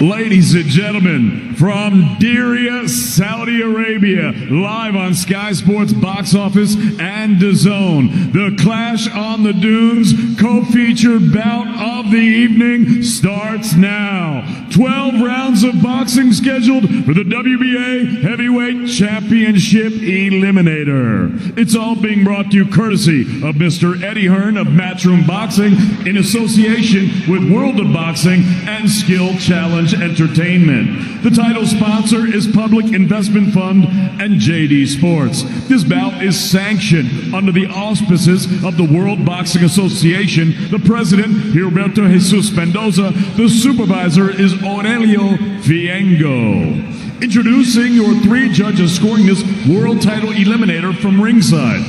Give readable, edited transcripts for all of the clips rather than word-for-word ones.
Ladies and gentlemen, from Diriyah, Saudi Arabia, live on Sky Sports Box Office and DAZN, the Clash on the Dunes co-featured bout of the evening starts now. 12 rounds of boxing scheduled for the WBA Heavyweight Championship Eliminator. It's all being brought to you courtesy of Mr. Eddie Hearn of Matchroom Boxing in association with World of Boxing and Skill Challenge Entertainment. The title sponsor is Public Investment Fund and JD Sports. This bout is sanctioned under the auspices of the World Boxing Association. The president, Gilberto Jesus Mendoza. The supervisor is Aurelio Fiengo. Introducing your three judges scoring this world title eliminator from ringside.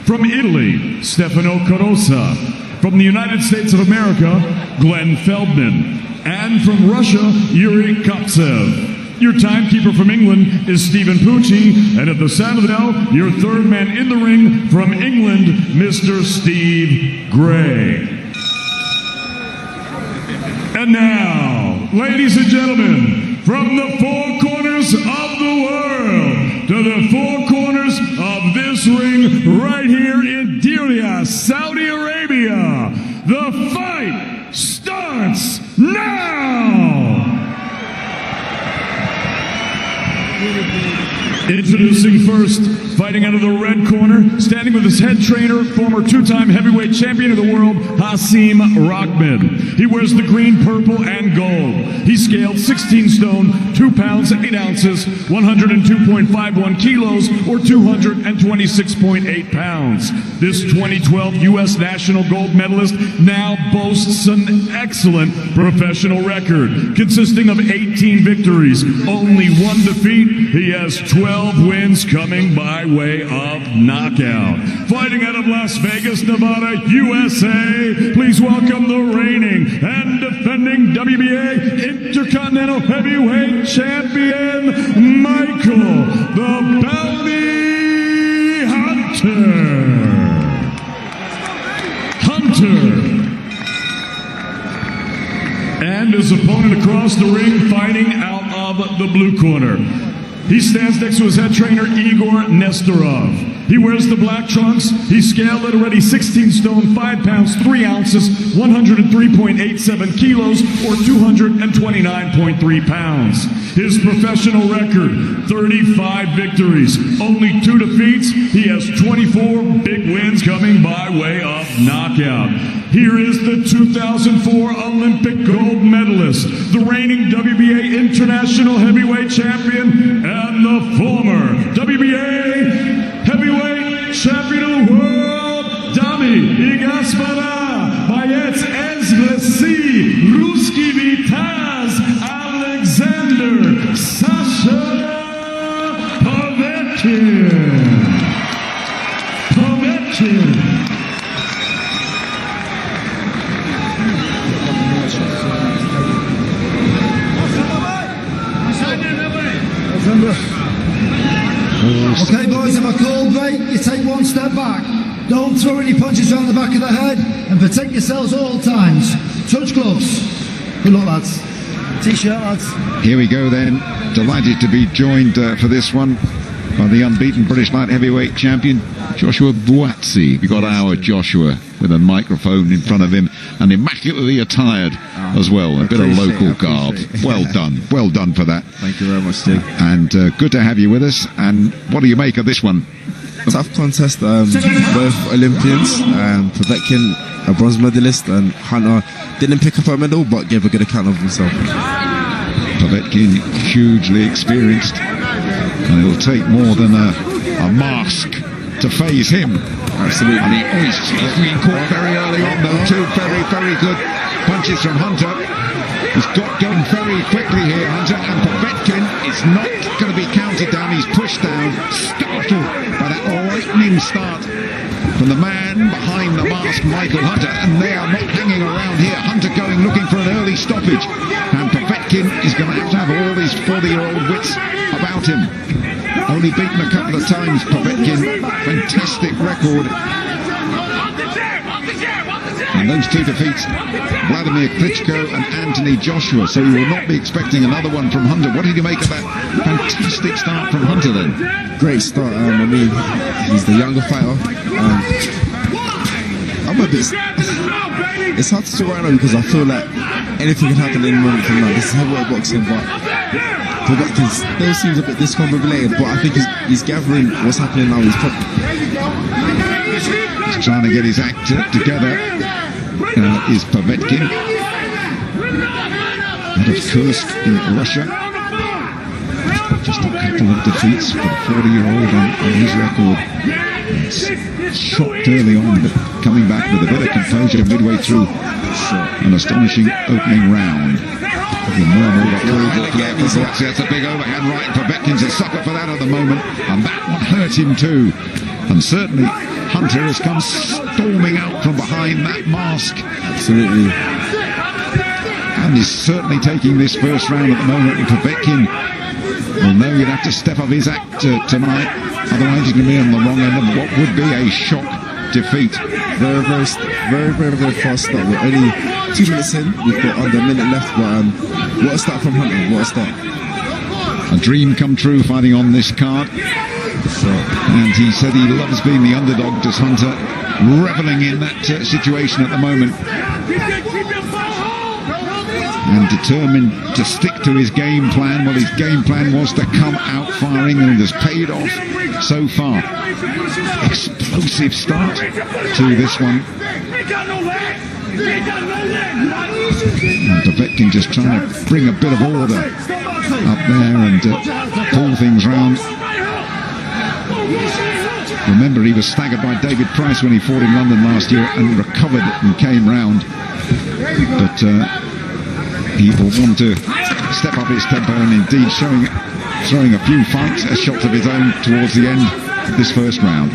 From Italy, Stefano Carosa. From the United States of America, Glenn Feldman. And from Russia, Yuri Koptsev. Your timekeeper from England is Stephen Pucci. And at the sound of the bell, your third man in the ring from England, Mr. Steve Gray. And now, ladies and gentlemen, from the four corners of the world to the four corners of this ring right here in Diriyah, Saudi Arabia, the fight starts now! Introducing first, fighting out of the red corner, standing with his head trainer, former two-time heavyweight champion of the world, Hasim Rahman. He wears the green, purple, and gold. He scaled 16 stone, 2 pounds, 8 ounces, 102.51 kilos, or 226.8 pounds. This 2012 U.S. national gold medalist now boasts an excellent professional record, consisting of 18 victories, only 1 defeat. He has 12 wins coming by way of knockout. Fighting out of Las Vegas, Nevada, USA, please welcome the reigning and defending WBA Intercontinental Heavyweight Champion, Michael the Bounty Hunter. And his opponent across the ring, fighting out of the blue corner. He stands next to his head trainer, Igor Nestorov. He wears the black trunks. He scaled at already 16 stone, 5 pounds, 3 ounces, 103.87 kilos, or 229.3 pounds. His professional record, 35 victories, only 2 defeats. He has 24 big wins coming by way of knockout. Here is the 2004 Olympic gold medalist, the reigning WBA International Heavyweight Champion, and the former WBA Heavyweight Champion of the World, Dami Igaspara, Bayet Ezlesi, Ruski Vitaz, Alexander, Sasha Povetkin. Okay, boys, if I call break, you take 1 step back. Don't throw any punches around the back of the head, and protect yourselves at all times. Touch gloves. Good luck, lads. T-shirt, lads. Here we go then. Delighted to be joined for this one by the unbeaten British light heavyweight champion, Joshua Buatsi. We got our Joshua with a microphone in front of him and immaculately attired as well. A bit of local garb. Well done for that. Thank you very much, Steve. And good to have you with us. And what do you make of this one? Tough contest. Both Olympians. Povetkin, a bronze medalist, and Hunter didn't pick up a medal but gave a good account of himself. Povetkin, hugely experienced, and it'll take more than a mask to phase him. Absolutely. And he's been caught very early on, though. 2 very, very good punches from Hunter. He's got going very quickly here, Hunter, and Povetkin is not going to be counted down. He's pushed down, startled by that lightning start from the man behind the mask, Michael Hunter, and they are not hanging around here. Hunter going looking for an early stoppage, and Povetkin is going to have all these 40-year-old wits about him. Only beaten a couple of times, Povetkin. Fantastic record. And And those two defeats, Vladimir Klitschko and Anthony Joshua. So you will not be expecting another one from Hunter. What did you make of that fantastic start from Hunter then? Great start. I mean, he's the younger fighter. I'm a bit... It's hard to talk right now because I feel like anything can happen any moment from now. This is heavyweight boxing, but Povetkin still seems a bit discombobulated, but I think he's gathering what's happening now. He's trying to get his act together. Is Povetkin out of Kursk in Russia. Just a couple of defeats for the 40-year-old on his record. Shocked early on, but coming back with a bit of composure midway through an astonishing opening round. That's a big overhand right. Povetkin's a sucker for that at the moment, and that one hurt him too. And certainly Hunter has come storming out from behind that mask. Absolutely. And he's certainly taking this first round at the moment. And Povetkin will know he'd have to step up his act tonight. Otherwise he's going to be on the wrong end of what would be a shock defeat. Very fast start. We're only 2 minutes in. We've got under a minute left, but what a start from Hunter. What a start. A dream come true fighting on this card. And he said he loves being the underdog, does Hunter, reveling in that situation at the moment. And determined to stick to his game plan. Well, his game plan was to come out firing, and it has paid off so far. Explosive start to this one. And Povetkin just trying to bring a bit of order up there and pull things round. Remember, he was staggered by David Price when he fought in London last year and recovered and came round. But he will want to step up his tempo and indeed throwing a few fights, shots of his own towards the end of this first round.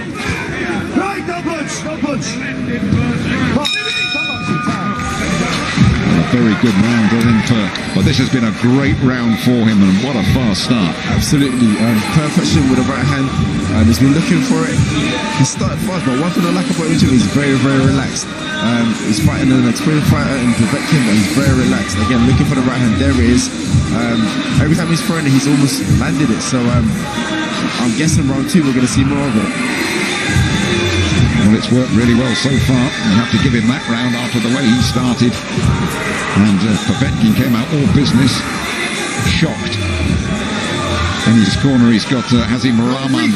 Very good round but this has been a great round for him, and what a fast start. Absolutely. Perfection with the right hand, and he's been looking for it. He started fast, but one thing I like about him is very relaxed. He's fighting an experienced fighter in Povetkin, but he's very relaxed. Again, looking for the right hand. There it is. Every time he's throwing it, he's almost landed it. So I'm guessing round 2 we're going to see more of it. Well, it's worked really well so far. You have to give him that round after the way he started. And Povetkin came out all business, shocked. In his corner, he's got Hazim Rahman.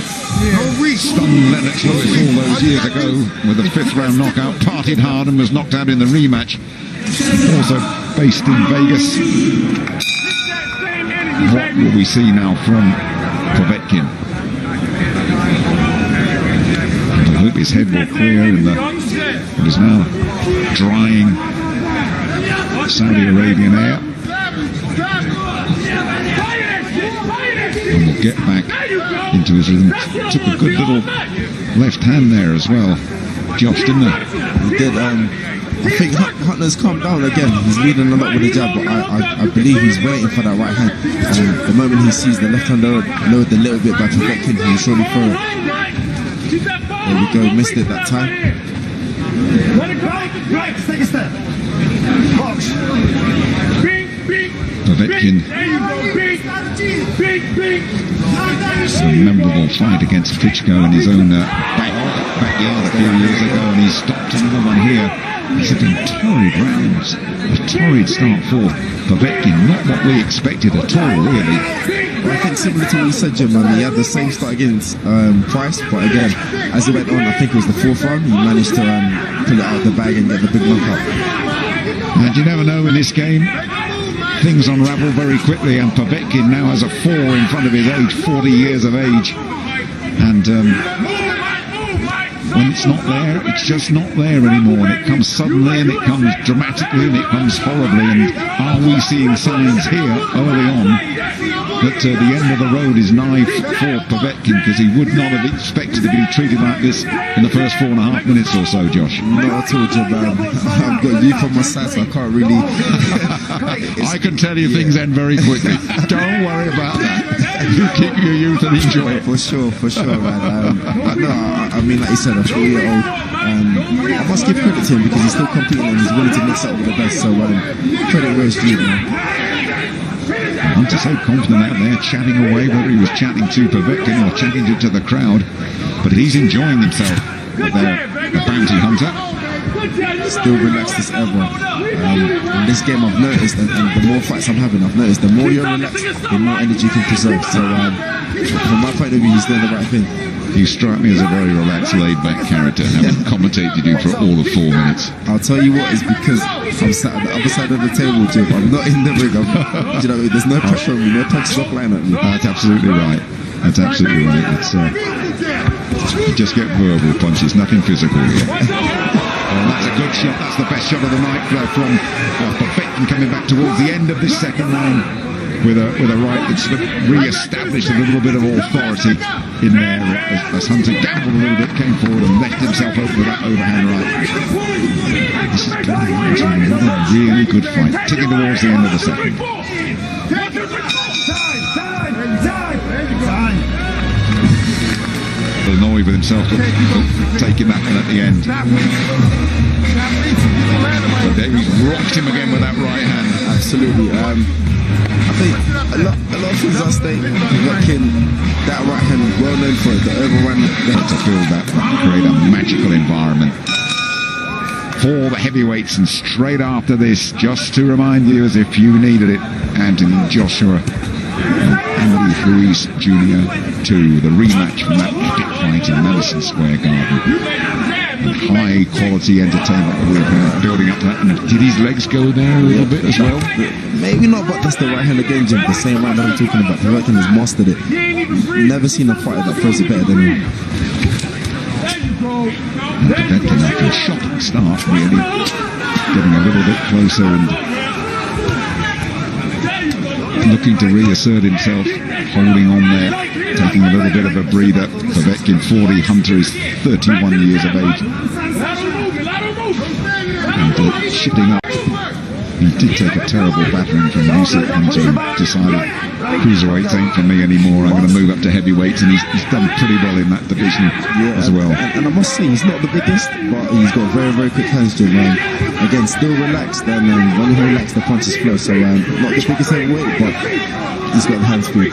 Stunned Lennox Lewis all those years ago with a 5th round knockout. Partied hard and was knocked out in the rematch. Also based in Vegas. What will we see now from Povetkin? I hope his head will clear in what is now drying Saudi Arabian air. And will get back into his rhythm. Took a good little left hand there as well, Josh, didn't he? He did. I think Hunter's calmed down again. He's leading a lot with the jab, but I believe he's waiting for that right hand. The moment he sees the left hand lowered a little bit by Povetkin, he'll surely throw it. There we go, missed it that time. Right, take a step. Box. Povetkin, a memorable fight against Klitschko in his own backyard a few years ago, and he stopped another one here. These have been torrid rounds, a torrid start for Povetkin, not what we expected at all, really. Well, I think similar to what you said, Jim, he had the same start against Price, but again, as he went on, I think it was the 4th round, he managed to pull it out of the bag and get the big knockout. And you never know in this game, things unravel very quickly, and Povetkin now has a 4 in front of his age, 40 years of age, and when it's not there, it's just not there anymore, and it comes suddenly, and it comes dramatically, and it comes horribly. And are we seeing signs here early on that the end of the road is nigh for Povetkin, because he would not have expected to be treated like this in the first 4.5 minutes or so, Josh? Not at all, Jim. I've got you from my side, so I can't really... I can tell you things end very quickly. Don't worry about that. You keep your youth and enjoy it. For sure, man. No, I mean, like you said, a 4-year-old I must give credit to him because he's still competing and he's willing to mix up with the best. So credit where it's due, man. Hunter's so confident out there, chatting away, whether he was chatting to Povetkin or chatting to the crowd, but he's enjoying himself with the bounty hunter. Still relaxed as ever. In this game I've noticed, and the more fights I'm having, I've noticed the more you're relaxed, the more energy you can preserve. So from my point of view, he's doing the right thing. You strike me as a very relaxed, laid-back character, having commentated you for all of 4 minutes. I'll tell you what, it's because I'm sat at the other side of the table, Jim. I'm not in the ring. Do you know, there's no pressure on me, no punches are flying at me. That's absolutely right. That's absolutely right. It's you just get verbal punches, nothing physical here. That's a good shot. That's the best shot of the night from Povetkin, coming back towards the end of this second round with a right that sort of re-established a little bit of authority in there as Hunter gambled a little bit, came forward and left himself open with that overhand right. This is turning into another really good fight, ticking towards the end of the second. Annoyed with himself for taking that one at the end. But there he's rocked him again with that right hand. Absolutely. I think a lot of things are staying. Povetkin, that right hand, well known for it, the overrun. To build that, create a magical environment for the heavyweights. And straight after this, just to remind you, as if you needed it, Anthony Joshua and Ruiz Jr. 2, the rematch from that epic fight in Madison Square Garden. And high quality entertainment that we've been building up to that. And did his legs go there a little bit as well? Maybe not, but that's the right hand again, Jim. The same right that I'm talking about. Povetkin has mastered it. Never seen a fighter that throws it better than him. Povetkin after a shocking start, really getting a little bit closer and looking to reassert himself, holding on there, taking a little bit of a breather. Povetkin 40, Hunter is 31 years of age. And shifting up. He did take a terrible battering from Yusuf Hunter and decided cruiserweights ain't for me anymore. I'm going to move up to heavyweights, and he's done pretty well in that division as well. And I must say, he's not the biggest, but he's got very, very quick hands, Jim. Again, still relaxed, and when he relaxed, the punches flow. So not the biggest heavyweight, but he's got the hand speed.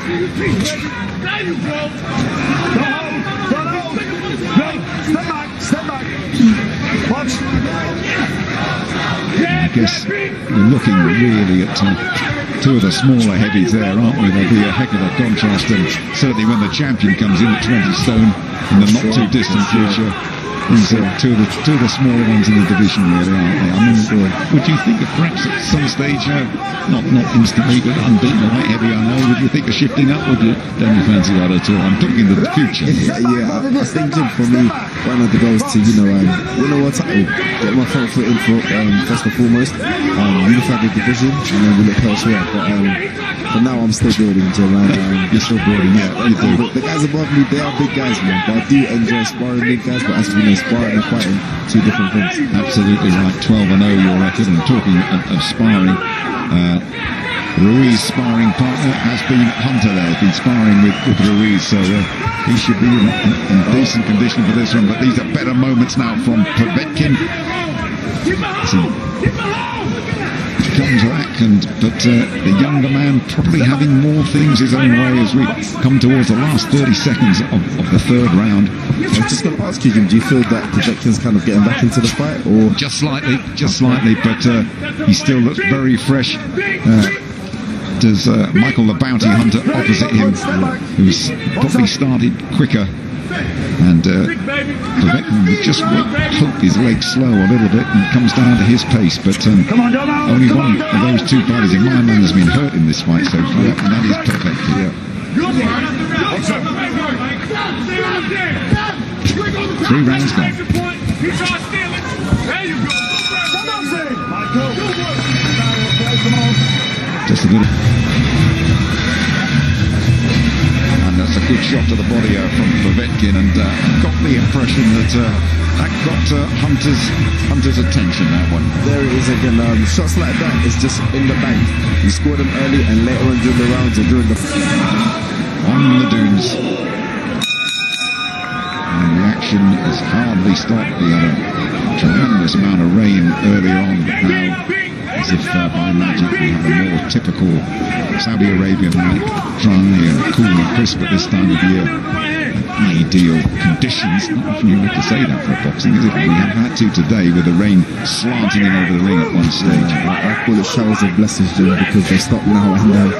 Step back. Watch. I guess we're looking really at two of the smaller heavies there, aren't we? There'll be a heck of a contrast, and certainly when the champion comes in at 20 stone in the not too distant future, these are two of the smaller ones in the division, really, aren't they? I mean, would you think of perhaps at some stage, not instantly, but unbeaten light heavy, I know, would you think of shifting up? Would you? Don't you fancy that at all? I'm talking to the future. Yeah, I think, Jim, for me, one of the goals to, win a world title, get my front foot in first and foremost, unify the division, and then we look elsewhere. But now I'm still building, Jim. You're still building, yeah. You do. The guys above me, they are big guys, man. But I do enjoy sparring big guys, but as we know, sparring and fighting, two different things. Absolutely right. 12-0 your record. And talking of sparring, Ruiz's sparring partner has been Hunter there. Been sparring with Ruiz, so he should be in decent condition for this one. But these are better moments now from Povetkin. Comes back, but the younger man probably having more things his own way as we come towards the last 30 seconds of the third round. I was just going to ask you, Jim, do you feel that Povetkin's kind of getting back into the fight, or just slightly, but he still looks very fresh. There's Michael the Bounty Hunter opposite him, who's probably started quicker. And Povetkin would just hope his legs slow a little bit and comes down to his pace. But only one of those two fighters in my mind has been hurt in this fight so far, and that is Povetkin. 3 rounds gone. Just a little. And that's a good shot to the body from Povetkin, and got the impression that got Hunter's attention, that one. There it is again. Shots like that is just in the bank. You score them early, and later on during the rounds or during the on the dunes. And reaction action has hardly stopped. We had a tremendous amount of rain earlier on, but now, as if by magic, we have a more typical Saudi Arabian night, dry and cool and crisp at this time of year. Ideal conditions. Not often you have to say that for boxing, is it? We have had to today with the rain slanting in over the ring at one stage. I call it showers of blessings, Jim, because they stop now and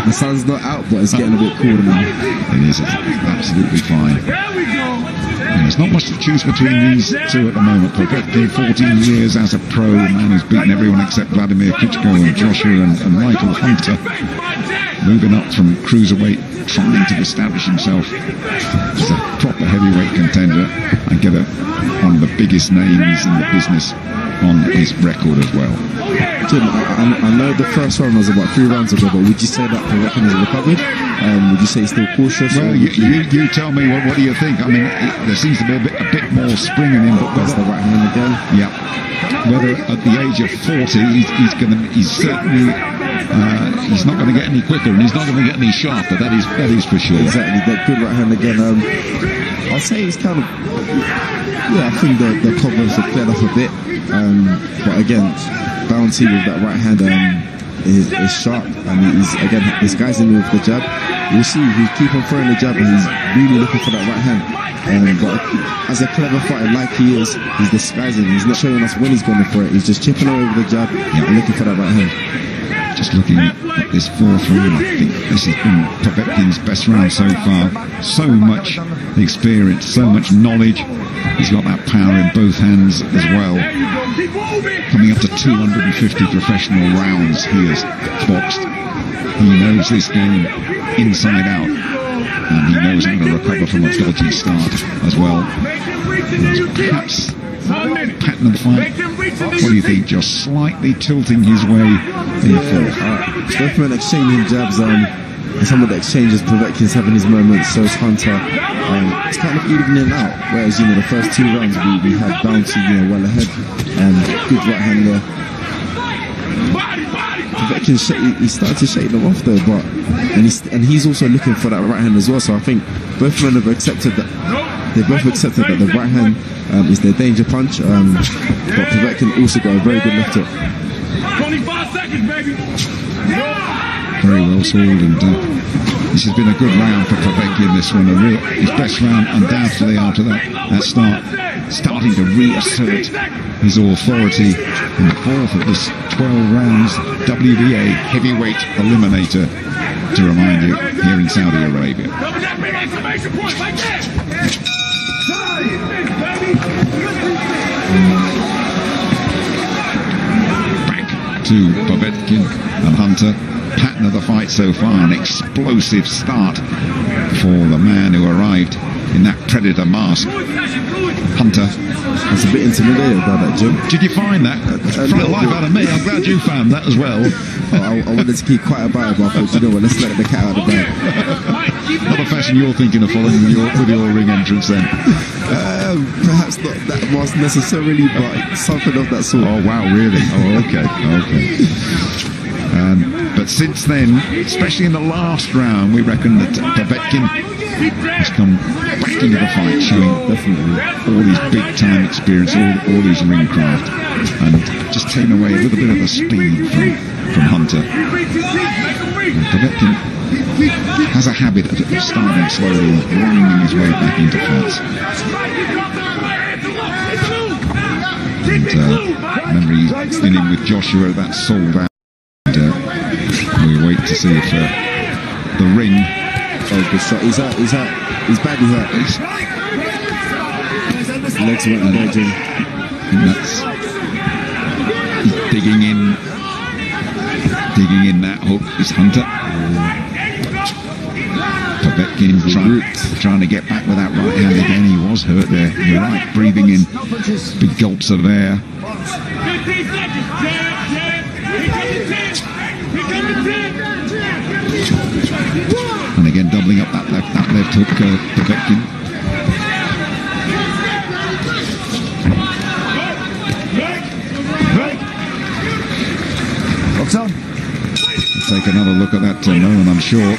the sun's not out, but it's getting a bit cooler now. It is. It's absolutely fine. And there's not much to choose between these two at the moment. Povetkin, 14 years as a pro, a man who's beaten everyone except Vladimir Klitschko and Joshua and Michael Hunter. Moving up from cruiserweight, trying to establish himself as a proper heavyweight contender and get one of the biggest names in the business on his record as well. Jim, I know the first round was about 3 rounds ago, but would you say that Povetkin has recovered? Would you say he's still cautious? Well, you tell me, what do you think? I mean, there seems to be a bit more spring in him, but that's the right hand again. Yeah. Whether at the age of 40 he's certainly he's not going to get any quicker, and he's not going to get any sharper. That is for sure. Exactly. That good right hand again. I'll say he's kind of, I think the cobwebs have cleared off a bit. But again, bouncy with that right hand is sharp, and he's again disguising with the jab. We'll see. He keep on throwing the jab, and he's really looking for that right hand. But as a clever fighter like he is, he's disguising. He's not showing us when he's going for it. He's just chipping away with the jab and looking for that right hand. Just looking at this 4th round, I think this has been Povetkin's best round so far. So much experience, so much knowledge. He's got that power in both hands as well. Coming up to 250 professional rounds he has boxed. He knows this game inside out, and he knows how to recover from a dodgy start as well. Perhaps pattern of fight, what do you think? Just slightly tilting his way in forth. Both men exchanging jabs, and some of the exchanges Povetkin's having his moments, so is Hunter. It's kind of evening out, whereas the first 2 rounds we had bouncy well ahead, and good right hand there. Povetkin, he started to shake them off though, and he's also looking for that right hand as well. So I think both men have accepted that. They both accepted that the right hand is their danger punch, but Povetkin also got a very good left hook. 25 seconds, baby. Very well sold, and this has been a good round for Povetkin. This one, his best round undoubtedly after that start, starting to reassert his authority in the 4th of this 12 rounds WBA heavyweight eliminator, to remind you, here in Saudi Arabia. Back to Povetkin and Hunter. Pattern of the fight so far, an explosive start for the man who arrived in that predator mask. Hunter. That's a bit intimidated by that, Jim. Did you find that? Front life out of me. I'm glad you found that as well. I wanted to keep quiet about it, but I thought, you know what, let's let the cat out of the bag. Not a fashion you're thinking of following with your ring entrance then? Perhaps not that was necessarily, but something of that sort. Oh wow, really? Oh, okay. But since then, especially in the last round, we reckon that Povetkin has come back into the fight, showing definitely all his big-time experience, all his ring craft, and just taking away a little bit of the speed from Hunter. And Povetkin has a habit of starting slowly and grinding his way back into fights. And remember, he's been in with Joshua, that's sold out. We wait to see if the ring. Oh, good shot. He's badly hurt. Legs went in there, Jim. And that's digging in that hook is Hunter. Povetkin trying to get back with that right hand again. He was hurt there. You're right, breathing in big gulps of air. 15 seconds. And again, doubling up that left hook, Povetkin. Box on. take another look at that moment, I'm sure.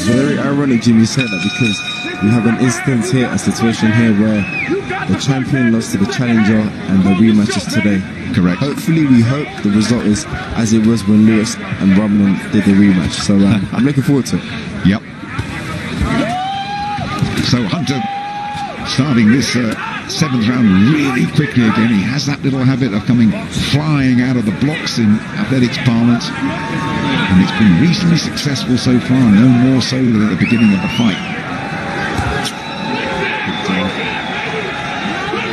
Very ironic, Jimmy, said that, because we have an instance here, a situation here where the champion lost to the challenger and the rematch is today. Correct. Hopefully, we hope the result is as it was when Lewis and Roman did the rematch. So I'm looking forward to it. Yep. So Hunter starting this 7th round really quickly again. He has that little habit of coming flying out of the blocks in athletics parlance, and it's been reasonably successful so far, no more so than at the beginning of the fight.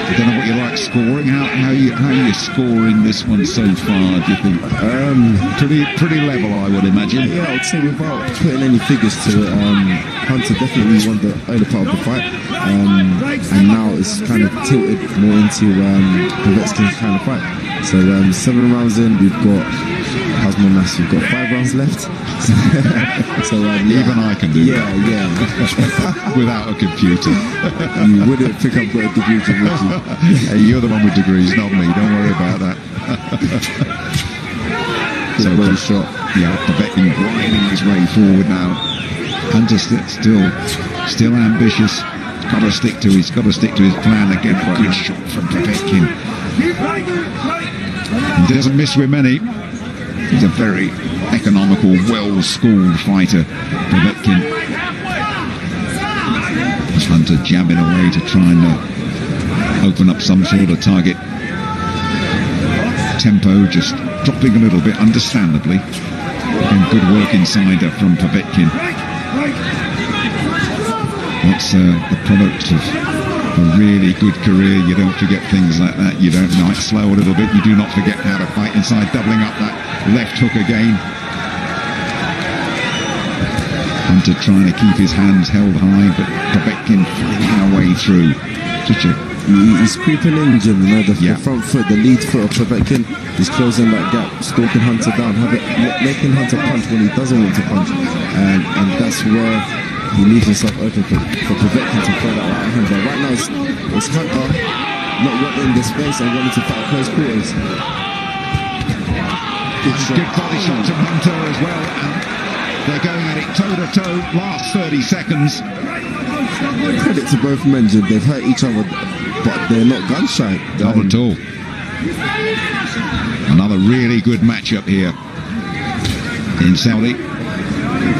I don't know what you like scoring. How you scoring this one so far, do you think? Pretty level, I would imagine. Yeah, I would say without putting any figures to it, Hunter definitely won the early part of the fight, and now it's kind of tilted more into Povetkin's kind of fight. So 7 rounds in, we've got, how's my maths? We've got 5 rounds left. So yeah. Even I can do that. Yeah. Without a computer. You wouldn't pick up a computer, would you? Hey, you're the one with degrees, not me. Don't worry about that. So well shot. Yeah, Povetkin grinding his way forward now. Hunter still ambitious. Got to stick to his plan again. A good shot from Povetkin. He doesn't miss with many. He's a very economical, well-schooled fighter, Povetkin. Hunter jabbing away to try and open up some sort of target. Tempo just dropping a little bit, understandably. Again, good work inside from Povetkin. That's the product of a really good career. You don't forget things like that. You don't might slow a little bit. You do not forget how to fight inside, doubling up that left hook again. Hunter trying to keep his hands held high, but Povetkin flinging our way through. He's creeping in, Jim. You know, the front foot, the lead foot of Povetkin. He's closing that gap, stalking Hunter down, making Hunter punch when he doesn't want to punch, and that's where he leaves himself open for Povetkin to throw that right hand. But right now it's Hunter not wanting the space and wanting to fight close quarters. Good body shot to Hunter as well, and they're going at it toe to toe. Last 30 seconds. Credit to both men, Jim. They've hurt each other, but they're not gun shy. Not at all. Another really good matchup here in Saudi.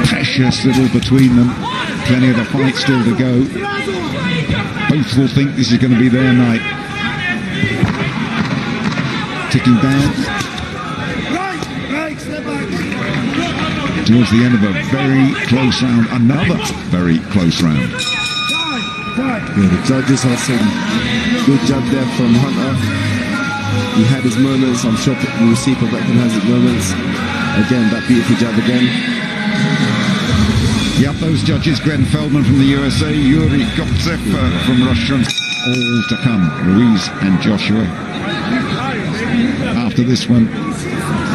Precious little between them. Plenty of the fight still to go. Both will think this is going to be their night. Ticking down. Towards the end of a very close round. Another very close round. Yeah, the judges are saying good job there from Hunter. He had his moments. I'm sure we'll see Povetkin has his moments. Again, that beautiful jab again. Yep, those judges, Glenn Feldman from the USA, Yuri Goptsev from Russia, all to come, Ruiz and Joshua. After this one,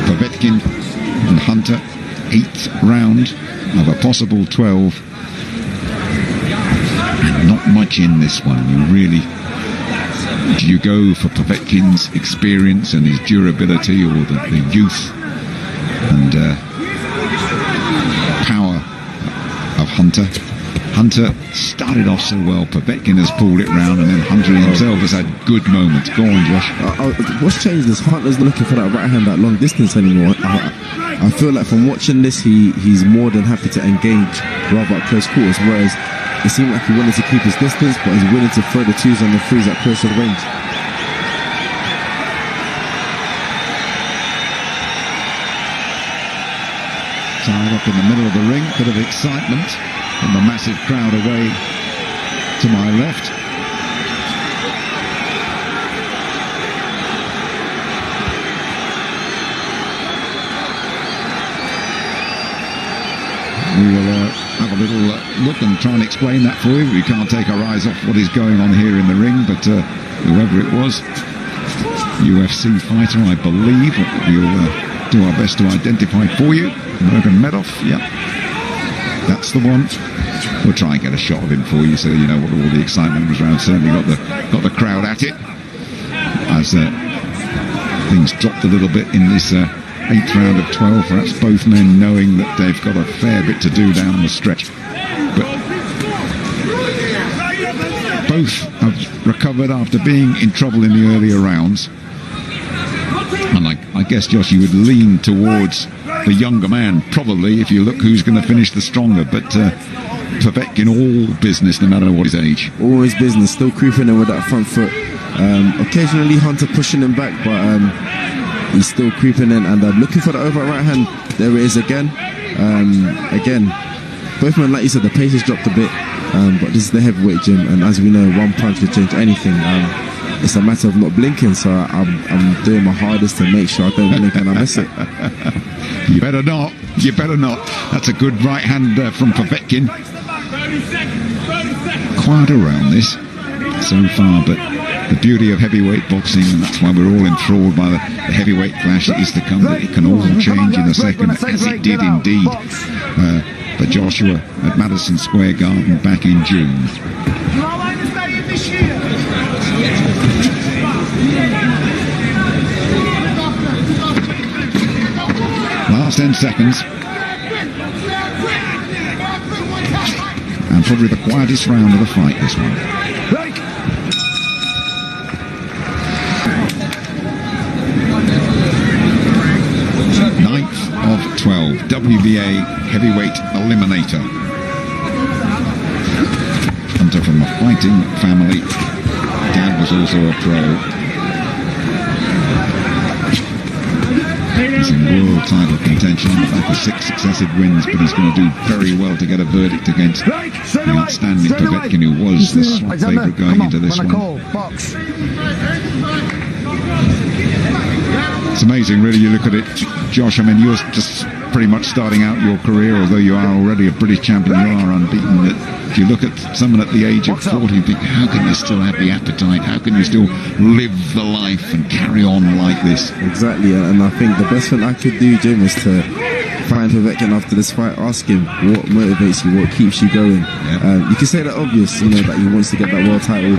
Povetkin and Hunter, 8th round of a possible 12. And not much in this one. Do you go for Povetkin's experience and his durability, or the youth and power of Hunter? Hunter started off so well. Povetkin has pulled it round, and then Hunter himself has had good moments. Go on, Josh. What's changed is Hunter's not looking for that right hand at long distance anymore. I feel like from watching this, he's more than happy to engage rather at close quarters, whereas it seemed like he wanted to keep his distance, but he's willing to throw the 2s and the 3s at closer range. Tied up in the middle of the ring, bit of excitement from the massive crowd away to my left. We will have a little look and try and explain that for you. We can't take our eyes off what is going on here in the ring, but whoever it was, UFC fighter, I believe, we'll do our best to identify for you. Nurmagomedov, yeah, that's the one. We'll try and get a shot of him for you so you know what all the excitement was around. Certainly got the crowd at it as things dropped a little bit in this 8th round of 12, perhaps both men knowing that they've got a fair bit to do down the stretch. But both have recovered after being in trouble in the earlier rounds. And I guess, Josh, you would lean towards the younger man, probably, if you look who's going to finish the stronger. But Povetkin, all business, no matter what his age. Always business, still creeping in with that front foot. Occasionally Hunter pushing him back, but he's still creeping in and looking for the over right hand. There it is again. Again, both men, like you said, the pace has dropped a bit, but this is the heavyweight gym, and as we know, one punch can change anything. It's a matter of not blinking, so I'm doing my hardest to make sure I don't blink and I miss it. You better not. You better not. That's a good right hand from Povetkin. Quiet around this so far, but the beauty of heavyweight boxing, and that's why we're all enthralled by the heavyweight clash that is to come, that it can all change in a second, as it did indeed for Joshua at Madison Square Garden back in June. Last 10 seconds. And probably the quietest round of the fight, this one. 9th of 12, WBA heavyweight eliminator. Hunter from a fighting family. Dad was also a pro. He's in world title contention on the back of 6 successive wins, but he's going to do very well to get a verdict against the outstanding Povetkin, who was the slight favourite going into this one. It's amazing, really. You look at it, Josh. I mean, you're just pretty much starting out your career, although you are already a British champion, you are unbeaten. If you look at someone at the age of 40 and think, how can you still have the appetite? How can you still live the life and carry on like this? Exactly, and I think the best thing I could do, Jim, is to find Povetkin after this fight, ask him what motivates you, what keeps you going. Yeah. You can say that obvious, you know, that he wants to get that world title,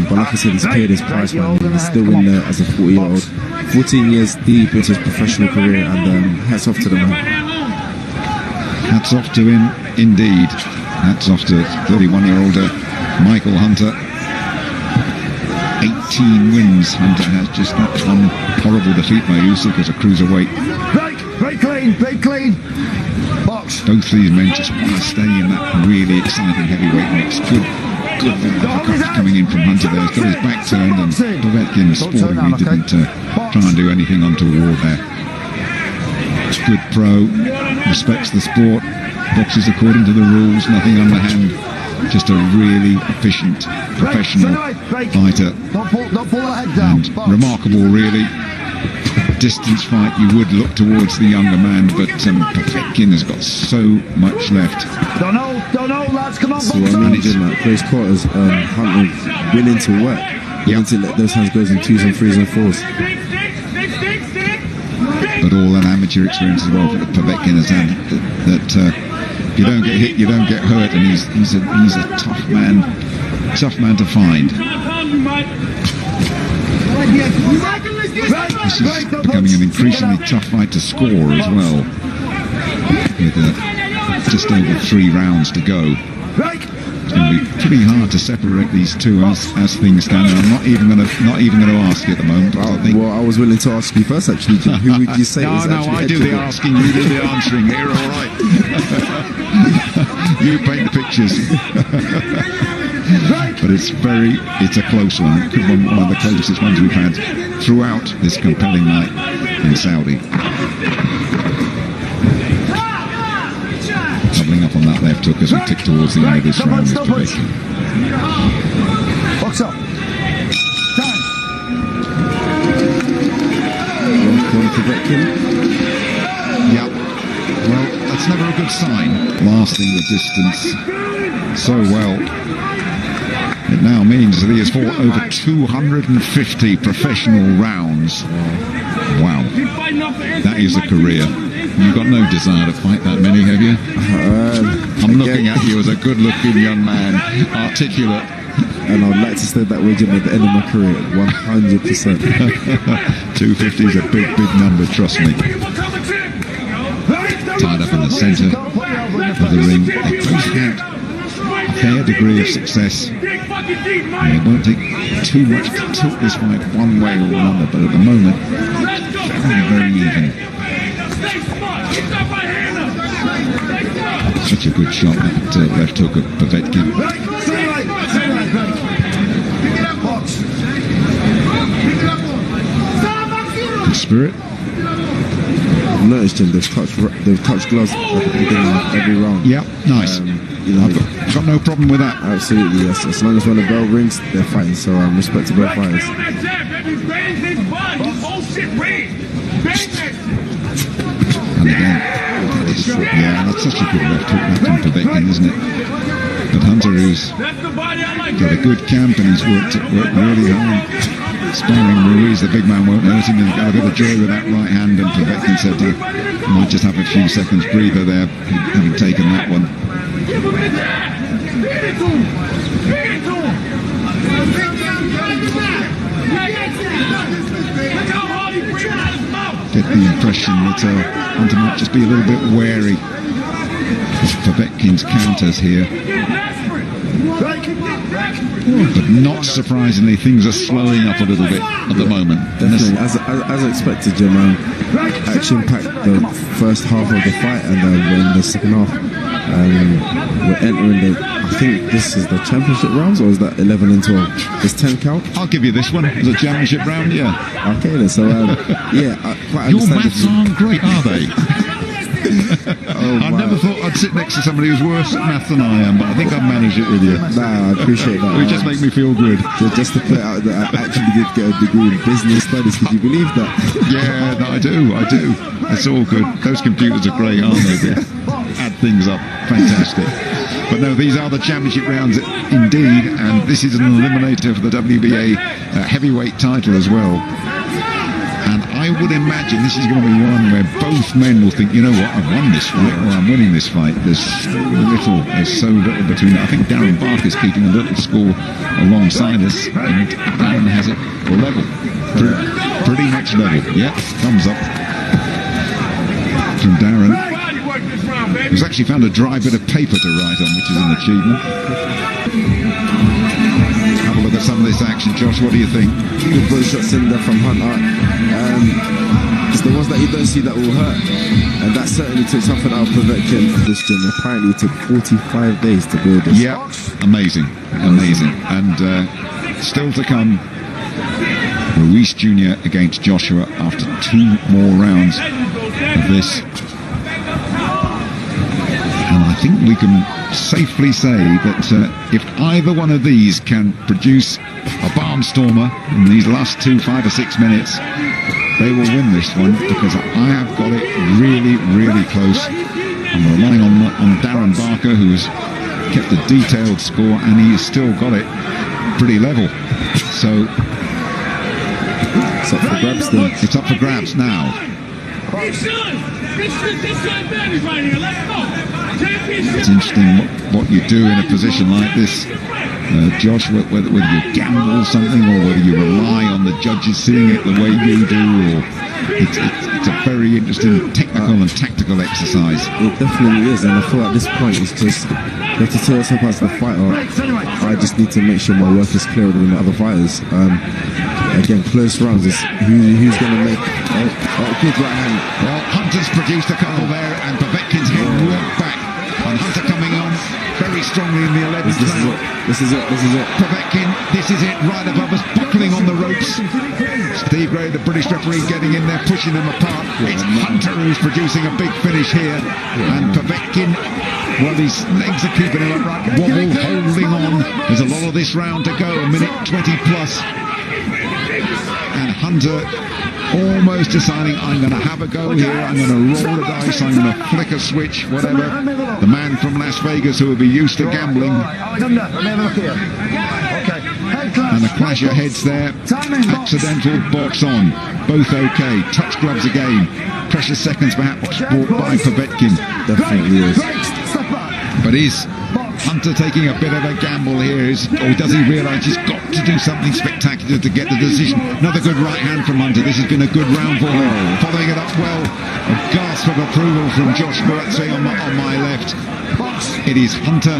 but like I said, he's paid his price right now. He's still in there as a 40-year-old, 14 years deep into his professional career, and hats off to the man. Hats off to him, indeed. Hats off to 31-year-old Michael Hunter. 18 wins. Hunter has just that one horrible defeat by Usyk as a cruiserweight. Very clean. Box. Both these men just want to stay in that really exciting heavyweight mix. Good uppercuts coming in from Hunter there. He's got his back turned, and Povetkin sportingly didn't try and do anything untoward there. Good pro, respects the sport, boxes according to the rules, nothing underhand. Just a really efficient, professional fighter. And remarkable, really. Distance fight, you would look towards the younger man, but Povetkin has got so much left. Don't know, lads, come on, so I mean, Jim, at close quarters, Hunter willing to work, willing to let those hands go in 2s and 3s and 4s. But all that amateur experience as well that Povetkin has had, that you don't get hit, you don't get hurt, and he's a tough man to find. This is becoming an increasingly tough fight to score as well, with just over 3 rounds to go. It's going to be pretty hard to separate these two as things stand. I'm not even going to ask you at the moment. Well, I was willing to ask you first, actually. Who would you say is actually I do the asking, you do the answering here, all right. You paint the pictures. But it's a close one. It could be one of the closest ones we've had throughout this compelling night in Saudi. Doubling up on that left hook as we tick towards the end of this round is Povetkin. Box up. Time. Yeah. Well, that's never a good sign. Lasting the distance so well. It now means that he has fought over 250 professional rounds. Wow. That is a career. You've got no desire to fight that many, have you? I'm looking at you as a good-looking young man, articulate, and I'd like to stay that way, Jim, at the end of my career, 100%. 250 is a big, big number, trust me. Tied up in the centre of the ring. They both had a fair degree of success. And it won't take too much to tilt this fight one way or another, but at the moment, very, very even. Such a good shot, that left hook of Povetkin. Good spirit. I've noticed, Jim, they've touched gloves at the beginning of every round. Yeah, nice. You know, I've got no problem with that. Absolutely, yes. As long as when the bell rings, they're fighting. So respect to both fighters. And again, that's such a good left hook back from Povetkin, isn't it? But Hunter, who's got a good camp and he's worked really hard, sparring Ruiz, the big man won't hurt him. He's got a bit of joy with that right hand, and Povetkin said he might just have a few seconds breather there, having taken that one. Get the impression that Hunter might just be a little bit wary of Povetkin's counters here. But not surprisingly, things are slowing up a little bit at the moment. Definitely, as expected, Jim. Action-packed the first half of the fight, and we're in the second half. We're entering I think this is the championship rounds, or is that 11 and 12? Is 10 count? I'll give you this one. It's a championship round, yeah. Okay then, so quite your maths aren't great, are they? I wow. never thought I'd sit next to somebody who's worse at math than I am, but I think I've managed it with you. Nah, I appreciate that. It just makes me feel good. Just to put out that I actually did get a degree in business studies. Could you believe that? Yeah, no, I do. It's all good. Those computers are great, aren't they? They add things up. Fantastic. But no, these are the championship rounds indeed, and this is an eliminator for the WBA heavyweight title as well. And I would imagine this is going to be one where both men will think, you know what, I've won this fight, or I'm winning this fight. There's so little between it. I think Darren Barker's keeping a little score alongside us, and Darren has it level. Pretty much level. Yeah, thumbs up from Darren. He's actually found a dry bit of paper to write on, which is an achievement. Have a look at some of this action, Josh. What do you think? Good body shots in there from Hunter. It's the ones that you don't see that will hurt, and that certainly took something out of Povetkin. This gym apparently it took 45 days to build this. Yeah, amazing. And still to come, Ruiz Jr. against Joshua after 2 more rounds of this. And I think we can safely say that if either one of these can produce a barnstormer in these last 5 or 6 minutes, they will win this one, because I have got it really, really close. I'm relying on Darren Barker, who's kept a detailed score, and he's still got it pretty level. So it's up for grabs then. It's up for grabs now. It's interesting what you do in a position like this, Josh, whether you gamble something or whether you rely on the judges seeing it the way you do, or it's a very interesting technical and tactical exercise. It definitely is, and I feel at this point it's just you have to tell yourself as the fighter, I just need to make sure my work is clearer than the other fighters. Again, close rounds is who's going to make good right hand. Well, Hunter's produced a couple there, and Povetkin's head worked back, and Hunter coming on very strongly in the 11th round. This is it. Povetkin, this is it, right above us, buckling on the ropes. Steve Gray, the British referee, getting in there, pushing them apart. It's Hunter who's producing a big finish here, and Povetkin, well, his legs are keeping him upright, wobble, holding on. There's a lot of this round to go, a minute 20 plus. And Hunter almost deciding, I'm going to have a go here, I'm going to roll the dice, I'm going to flick a switch, whatever. The man from Las Vegas who will be used to gambling. And a clash of heads there. Accidental, box on. Both okay. Touch gloves again. Precious seconds perhaps brought by Povetkin. Definitely is. But is Hunter taking a bit of a gamble here, or does he realise he's got to do something spectacular to get the decision? Another good right hand from Hunter. This has been a good round for him. Following it up well. A gasp of approval from Josh Povetkin on my left. It is Hunter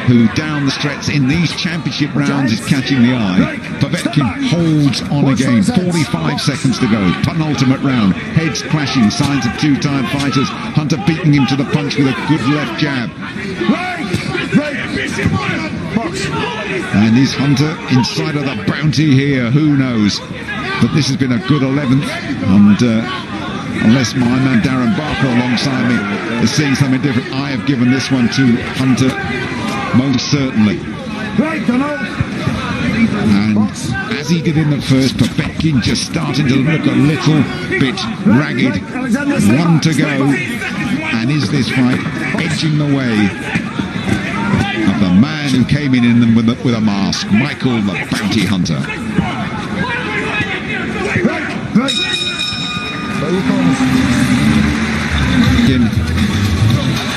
who down the stretch in these championship rounds is catching the eye. Povetkin holds on again. 45 seconds to go. Penultimate round. Heads clashing. Signs of two tired fighters. Hunter beating him to the punch with a good left jab. And is Hunter inside of the bounty here? Who knows? But this has been a good 11th. And unless my man Darren Barker alongside me is seeing something different, I have given this one to Hunter, most certainly. And as he did in the first, Povetkin just starting to look a little bit ragged. One to go. And is this fight edging the way of the man who came in them with a mask, Michael the Bounty Hunter?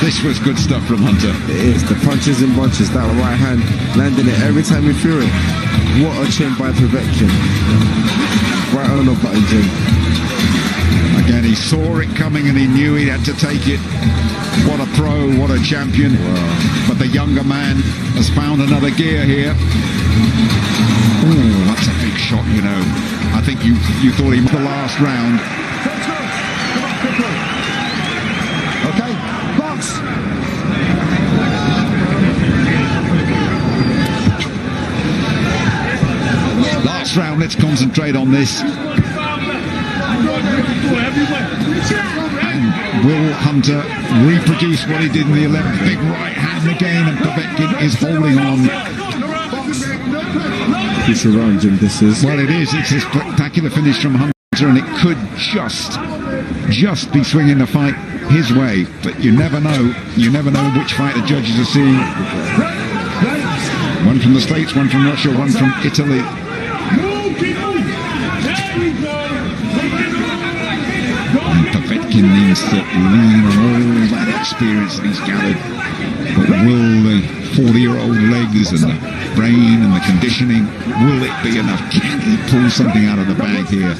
This was good stuff from Hunter. It is, the punches and bunches, that right hand, landing it every time he threw it. What a chin by Povetkin. Right on the button, Jim. Again, he saw it coming and he knew he had to take it. What a pro, what a champion. Wow. But the younger man has found another gear here. Ooh, that's a big shot, you know. I think you thought he was the last round. Okay, box. Last round, let's concentrate on this. And will Hunter reproduce what he did in the 11th? Big right hand again, and Povetkin is holding on. Push around, Jim, this is. Well, it is. It's a spectacular finish from Hunter, and it could just be swinging the fight his way. But you never know. You never know which fight the judges are seeing. One from the States, one from Russia, one from Italy. And Povetkin needs to lean on all that experience that he's gathered. But will the 40-year-old legs and the brain and the conditioning, will it be enough? Can he pull something out of the bag here?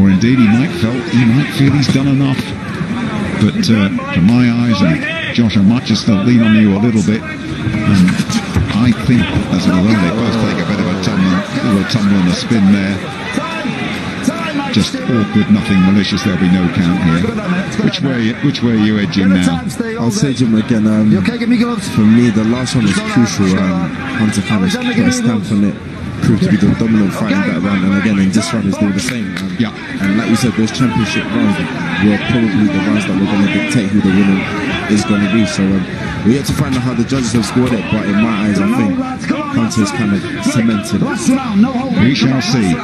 Or indeed he might feel he's done enough. But to my eyes, and Josh, I might just lean on you a little bit. And I think, as although they both take a bit of a tumble and a spin there, just awkward, nothing malicious, there'll be no count here. Which way are you edging now? I'll say, Jim, again, for me the last one was crucial. Hunter kind of put a stamp on it, proved to be the dominant fight in that round, and again in this round is doing the same. And like we said, those championship rounds were probably the rounds that were going to dictate who the winner is going to be. So we have to find out how the judges have scored it, but in my eyes I think Hunter's kind of cemented it. We shall see.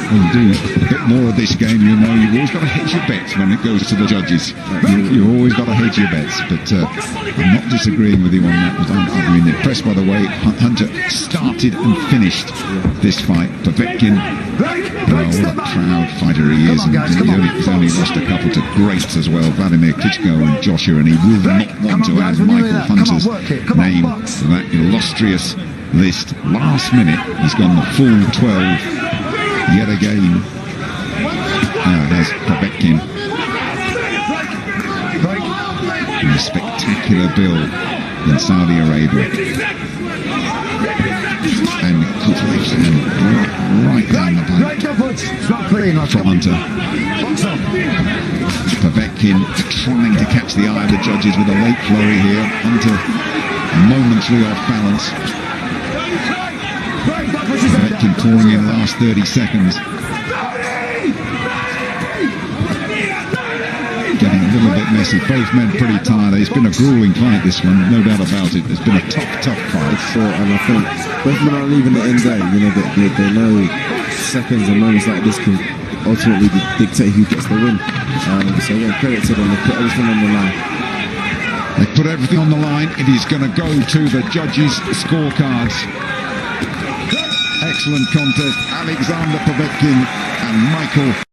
We'll do a bit more of this game. You know, you've always got to hedge your bets when it goes to the judges. You've always got to hedge your bets. But I'm not disagreeing with you on that. I've been impressed by the way Hunter started and finished this fight. Povetkin, what a proud fighter he is. And he's only lost a couple to greats as well, Vladimir Klitschko and Joshua, and he will not want to add Michael Hunter's name to that illustrious list. Last minute, he's gone the full 12. Yet again, now there's Povetkin. And a spectacular bill in Saudi Arabia. And good left hand right down the back for Hunter. Povetkin trying to catch the eye of the judges with a late flurry here. Hunter momentarily off balance. Povetkin pouring in the last 30 seconds. Getting a little bit messy. Both men pretty tired. It's been a grueling fight, this one, no doubt about it. It's been a tough fight. Sure, and I think both men are leaving it in there. You know, they know seconds and moments like this can ultimately dictate who gets the win. So again, credit to them. They put everything on the line. They put everything on the line. It is going to go to the judges' scorecards. Excellent contest. Alexander Povetkin and Michael